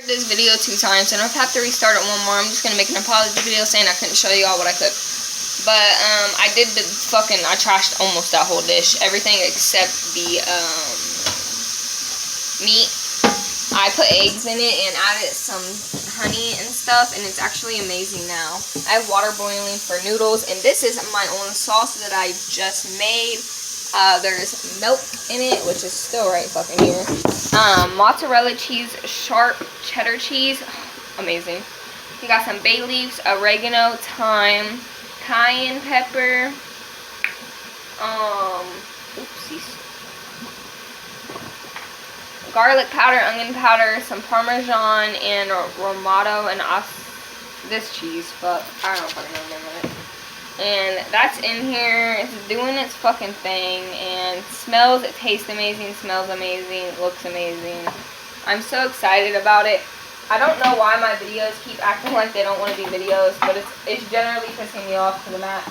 This video 2 times, and if I have to restart it one more, I'm just gonna make an apology video saying I couldn't show you all what I cooked. But I did the I trashed almost that whole dish, everything except the meat. I put eggs in it and added some honey and stuff, and it's actually amazing now. I have water boiling for noodles, and this is my own sauce that I just made. There's milk in it, which is still right fucking here. Mozzarella cheese, sharp cheddar cheese, amazing. You got some bay leaves, oregano, thyme, cayenne pepper, oopsies, garlic powder, onion powder, some Parmesan, and Romato, and this cheese, but I don't fucking know the name of it. And that's in here. It's doing its fucking thing, and it tastes amazing, smells amazing, looks amazing. I'm so excited about it. I don't know why my videos keep acting like they don't want to be videos, but it's generally pissing me off to the max.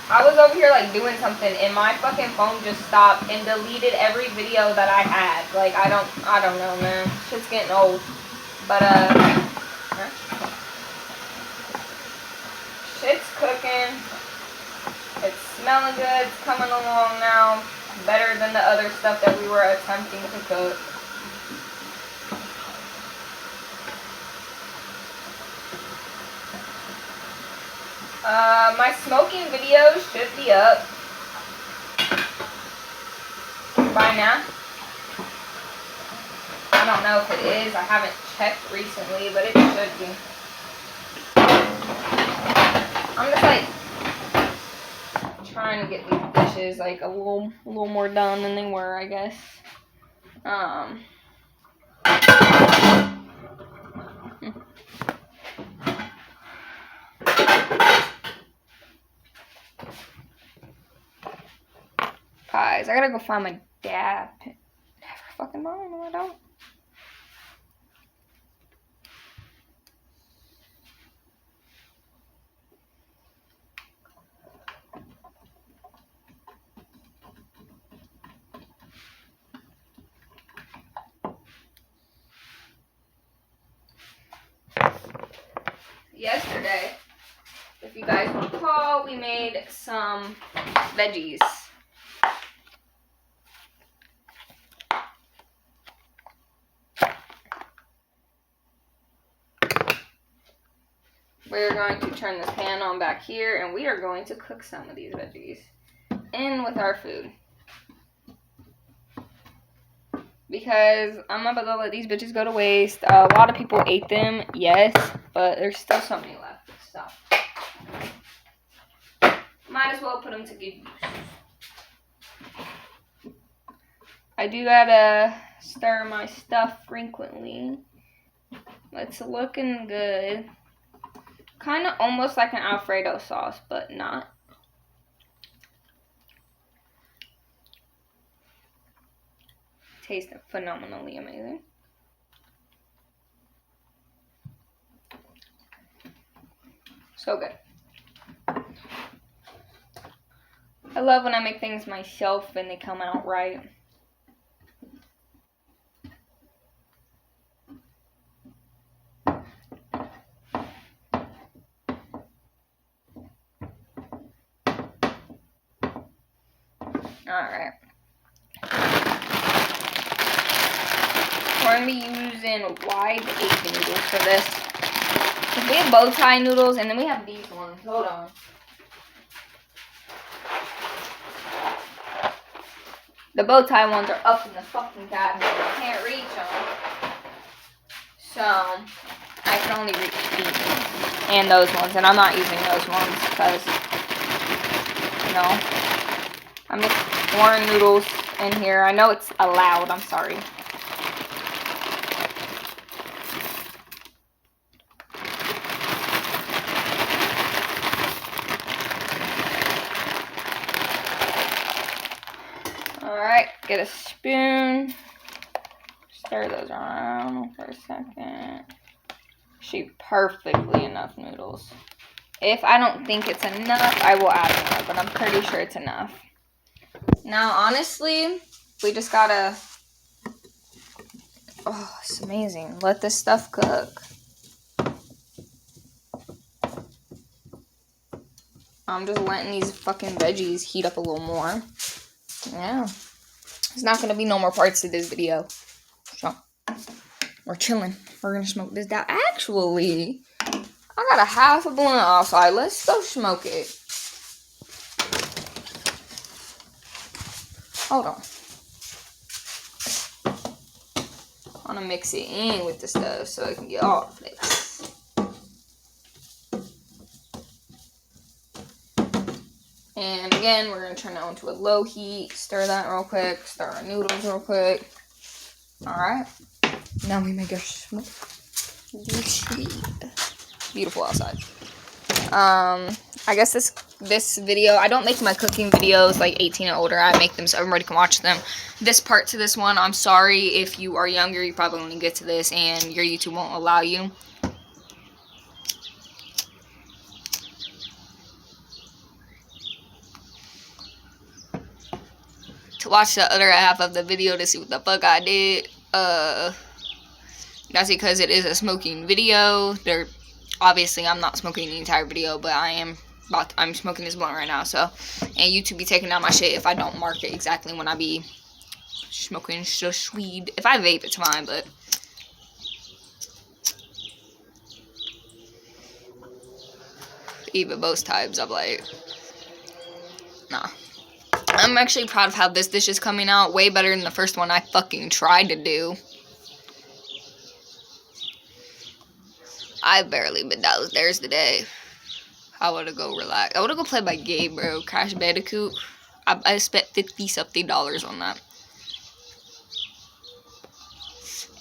I was over here like doing something, and my fucking phone just stopped and deleted every video that I had. Like I don't know, man. Shit's getting old. But shit's cooking. It's smelling good. It's coming along now. Better than the other stuff that we were attempting to cook. My smoking video should be up by now. I don't know if it is. I haven't checked recently, but it should be. I'm just like trying to get these dishes like a little more done than they were, I guess. Guys, I gotta go find my dad. Never fucking mind. No, I don't. Yesterday, if you guys recall, we made some veggies. We're going to turn this pan on back here, and we are going to cook some of these veggies in with our food. Because I'm not about to let these bitches go to waste. A lot of people ate them, yes, but there's still so many left. Stop. Might as well put them to good use. I do gotta stir my stuff frequently. It's looking good. Kind of almost like an Alfredo sauce, but not. Tastes phenomenally amazing. So good. I love when I make things myself and they come out right. Alright. We're going to be using wide egg noodles for this. We have bow tie noodles, and then we have these ones. Hold on. The bow tie ones are up in the fucking cabinet. I can't reach them. So, I can only reach these and those ones. And I'm not using those ones because, you know, I'm just pouring noodles in here. I know it's allowed. I'm sorry. Alright, get a spoon. Stir those around for a second. Shoot, perfectly enough noodles. If I don't think it's enough, I will add more, but I'm pretty sure it's enough. Now, honestly, we just gotta Oh, it's amazing. Let this stuff cook. I'm just letting these fucking veggies heat up a little more. Yeah. There's not going to be no more parts to this video. So, we're chilling. We're going to smoke this down. Actually, I got a half a blunt outside. Let's go smoke it. Hold on. I want to mix it in with the stuff so it can get all the flavors. And again, we're going to turn that onto a low heat. Stir that real quick. Stir our noodles real quick. Alright. Now we make our smoke. Beautiful outside. I guess this video, I don't make my cooking videos like 18 and older. I make them so everybody can watch them. This part to this one, I'm sorry if you are younger, you probably won't get to this and your YouTube won't allow you. To watch the other half of the video to see what the fuck I did. That's because it is a smoking video. Obviously I'm not smoking the entire video, but I'm smoking this blunt right now, so, and YouTube be taking down my shit if I don't mark it exactly when I be smoking shush weed. If I vape, it's fine, but even both types, I'm like, nah. I'm actually proud of how this dish is coming out. Way better than the first one I fucking tried to do. I've barely been downstairs today. I want to go relax. I want to go play my game, bro. Crash Bandicoot. I spent $50-something on that.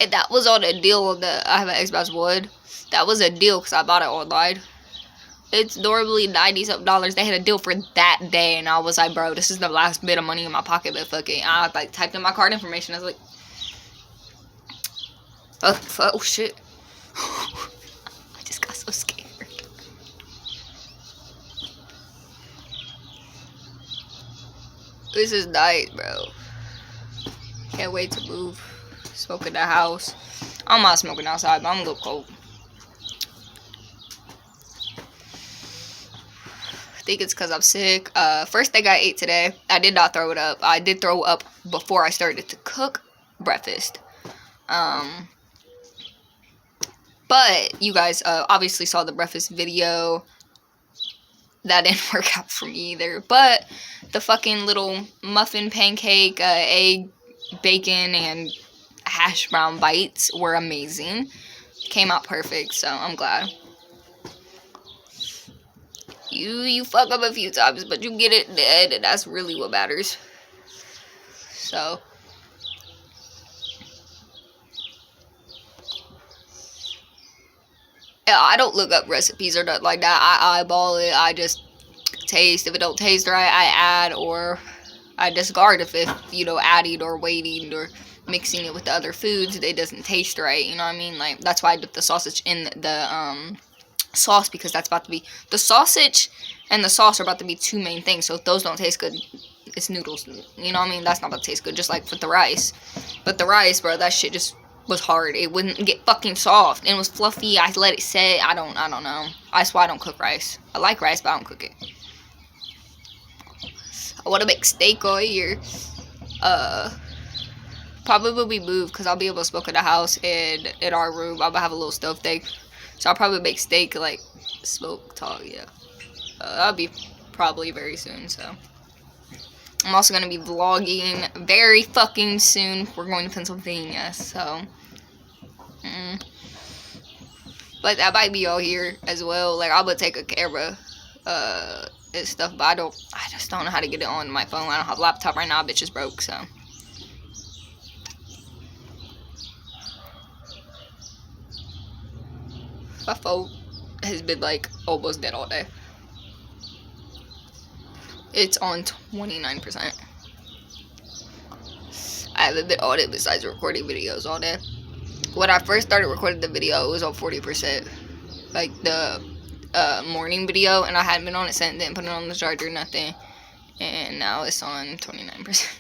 And that was on a deal on I have an Xbox One. That was a deal because I bought it online. It's normally $90-something. They had a deal for that day, and I was like, bro, this is the last bit of money in my pocket, but fuck it. I like typed in my card information. I was like, oh shit. I just got so scared. This is nice, bro. Can't wait to move. Smoke in the house. I'm not smoking outside, but I'm a little cold. I think it's because I'm sick. First thing I ate today, I did not throw it up. I did throw up before I started to cook breakfast. But you guys obviously saw the breakfast video. That didn't work out for me either. But the fucking little muffin pancake, egg, bacon, and hash brown bites were amazing. Came out perfect, so I'm glad. You fuck up a few times, but you get it dead, and that's really what matters. So, yeah, I don't look up recipes or nothing like that. I eyeball it. I just taste. If it don't taste right, I add, or I discard if adding or waiting or mixing it with the other foods, it doesn't taste right. You know what I mean? Like, that's why I dip the sausage in the sauce, because that's about to be, the sausage and the sauce are about to be two main things. So if those don't taste good, it's noodles. You know what I mean? That's not about to taste good, just like with the rice. But the rice, bro, that shit just was hard. It wouldn't get fucking soft, and it was fluffy. I let it sit. I don't know. That's why I don't cook rice. I like rice, but I don't cook it. I want to make steak all year. Probably move, because I'll be able to smoke in the house, and in our room I'm gonna have a little stove thing. So I'll probably make steak, like, smoke talk, yeah. That'll be probably very soon, so. I'm also going to be vlogging very fucking soon. We're going to Pennsylvania, so. But that might be all here as well. Like, I'm going to take a camera and stuff, but I just don't know how to get it on my phone. I don't have a laptop right now. Bitch is broke, so. My phone has been, like, almost dead all day. It's on 29%. I haven't been on it besides recording videos all day. When I first started recording the video, it was on 40%. Like, the morning video, and I hadn't been on it since, didn't put it on the charger, nothing. And now it's on 29%.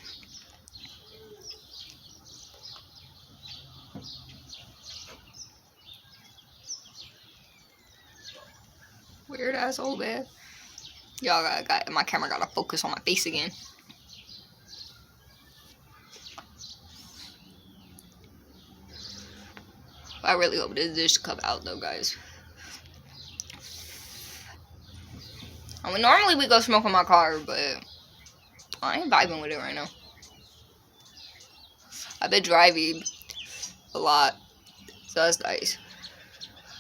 Weird ass old man. Y'all got my camera gotta focus on my face again. I really hope this dish come out though, guys. I mean, normally we go smoke in my car, but I ain't vibing with it right now. I've been driving a lot, so that's nice.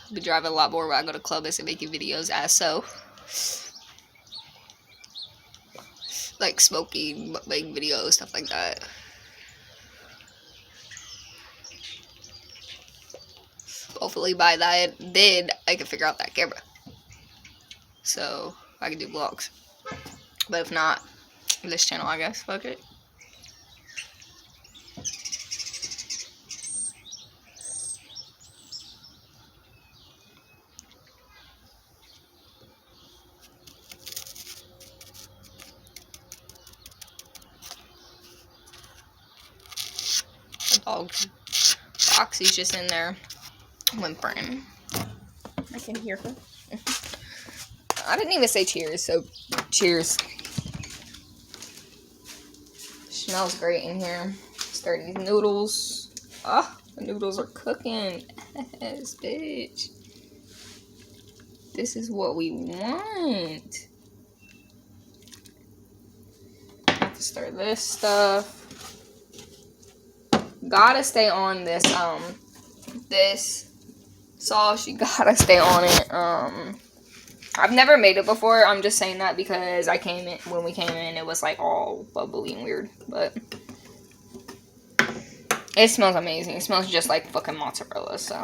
I've been driving a lot more when I go to clubs and making videos as so. Like smoking, making videos, stuff like that. Hopefully by that, then I can figure out that camera. So I can do vlogs. But if not, this channel, I guess. Fuck it. The dog. Roxy's just in there whimpering. I can hear her. I didn't even say cheers, so cheers. Smells great in here. Start these noodles. Ah, the noodles are cooking. Yes, bitch. This is what we want. I have to stir this stuff. Gotta stay on this this sauce. You gotta stay on it. I've never made it before. I'm just saying that because when we came in, it was like all bubbly and weird. But it smells amazing. It smells just like fucking mozzarella. So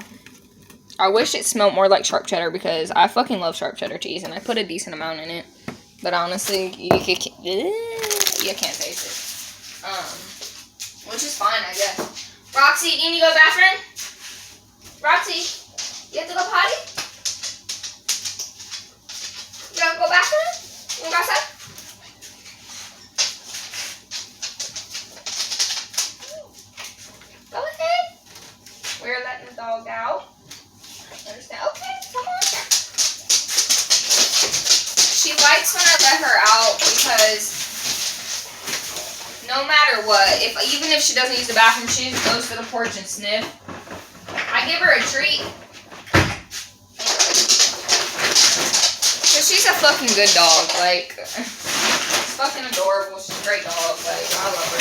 I wish it smelled more like sharp cheddar because I fucking love sharp cheddar cheese and I put a decent amount in it. But honestly, you can't taste it. Which is fine, I guess. Roxy, do you need to go to the bathroom? Roxy, you have to go potty? You gotta go bathroom? You wanna go outside? Go ahead. We're letting the dog out. Understand? Okay, come on. She likes when I let her out because no matter what, even if she doesn't use the bathroom, she just goes to the porch and sniff. I give her a treat. She's a fucking good dog. Like, she's fucking adorable. She's a great dog. Like, I love her.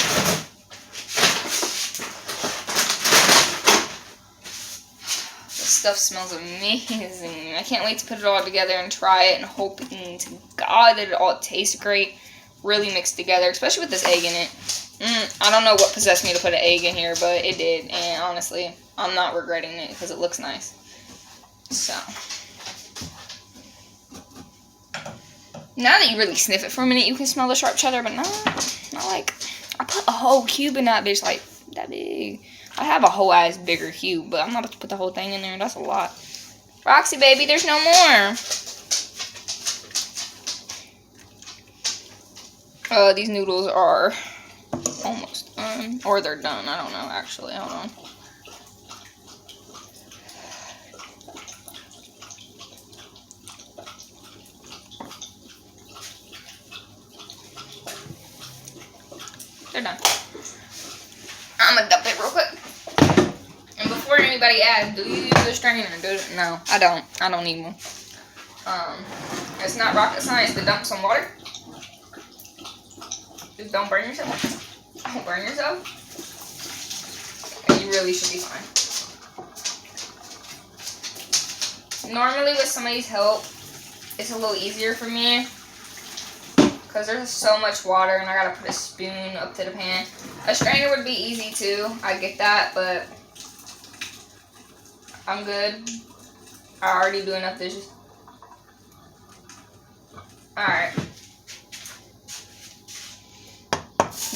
This stuff smells amazing. I can't wait to put it all together and try it and hoping to God that it all tastes great. Really mixed together, especially with this egg in it. I don't know what possessed me to put an egg in here, but it did. And honestly, I'm not regretting it because it looks nice. So now that you really sniff it for a minute, you can smell the sharp cheddar, but not like, I put a whole cube in that bitch, like, that big. I have a whole ass bigger cube, but I'm not about to put the whole thing in there. That's a lot. Roxy, baby, there's no more. These noodles are almost done, or they're done. I don't know, actually. Hold on. They're done. I'm gonna dump it real quick. And before anybody asks, do you use a strainer? No, I don't. I don't need one. It's not rocket science to dump some water. Just don't burn yourself. Don't burn yourself. And you really should be fine. Normally with somebody's help, it's a little easier for me. Because there's so much water and I gotta put a spoon up to the pan. A strainer would be easy too. I get that, but I'm good. I already do enough dishes. Alright.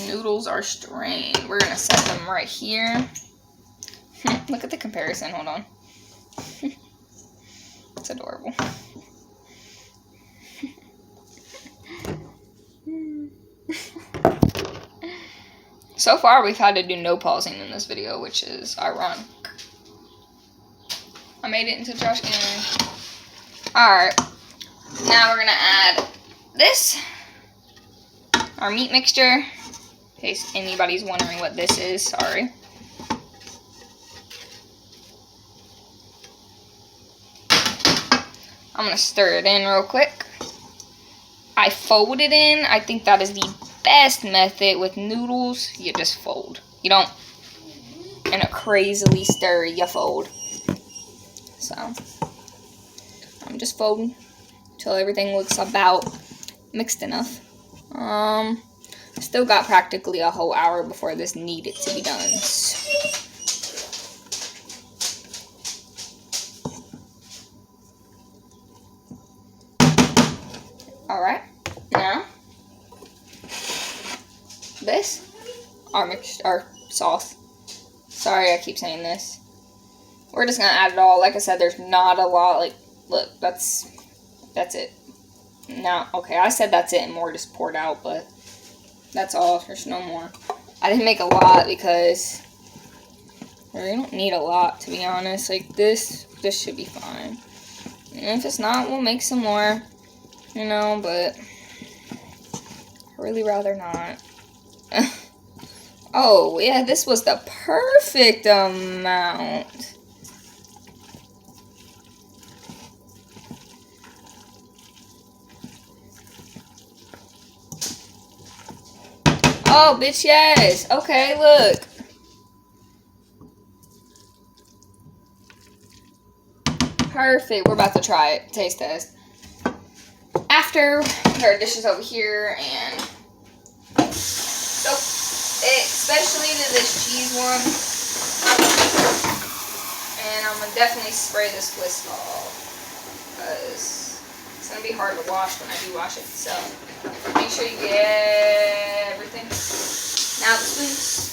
Noodles are strained. We're gonna set them right here. Look at the comparison. Hold on. It's adorable. So far, we've had to do no pausing in this video, which is ironic. I made it into the trash can. Alright. Now we're gonna add this, our meat mixture, in case anybody's wondering what this is, sorry. I'm gonna stir it in real quick. I fold it in. I think that is the best method with noodles. You just fold. You don't in a crazily stir, you fold. So I'm just folding until everything looks about mixed enough. Still got practically a whole hour before this needed to be done. Alright, now this, our sauce. Sorry, I keep saying this. We're just gonna add it all. Like I said, there's not a lot. Like, look, that's it. Now, okay, I said that's it and more just poured out, but that's all. There's no more. I didn't make a lot because we don't need a lot, to be honest. Like, this should be fine. And if it's not, we'll make some more, you know, but I'd really rather not. Oh, yeah, this was the perfect amount. Oh, bitch, yes. Okay, look. Perfect. We're about to try it. Taste test. After, our dishes over here, and so, especially to this cheese one. And I'm going to definitely spray this whisk off, because it's going to be hard to wash when I do wash it. So, make sure you get everything. Now the spoons.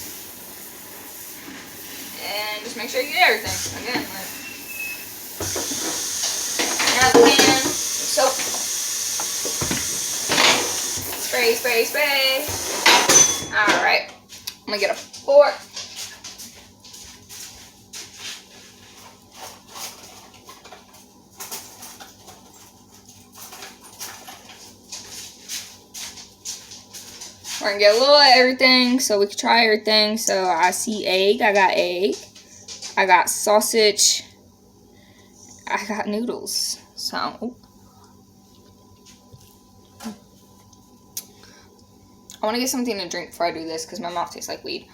And just make sure you get everything. Again, like. Now the pan. Soap. Spray, spray, spray. Alright. I'm going to get a fork. We're gonna get a little of everything so we can try everything. So I see egg. I got egg. I got sausage. I got noodles. So, ooh. I want to get something to drink before I do this because my mouth tastes like weed.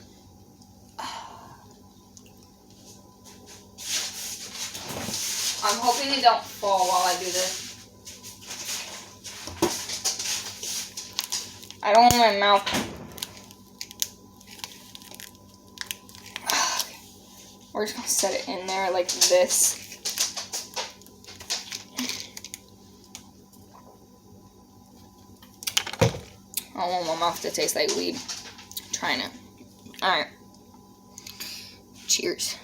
I'm hoping it don't fall while I do this. I don't want my mouth. We're just gonna set it in there like this. I don't want my mouth to taste like weed. I'm trying it. Alright. Cheers.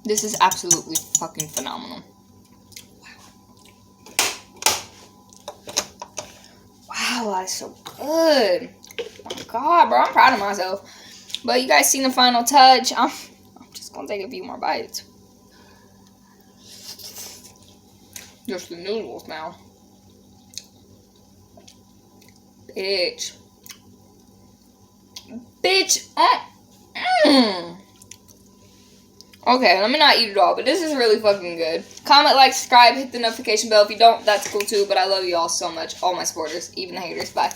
This is absolutely fucking phenomenal. Wow, that's so good. Oh my god, bro, I'm proud of myself. But you guys seen the final touch. I'm just gonna take a few more bites. Just the noodles now. Bitch. Okay, let me not eat it all, but this is really fucking good. Comment, like, subscribe, hit the notification bell. If you don't, that's cool too, but I love you all so much. All my supporters, even the haters. Bye.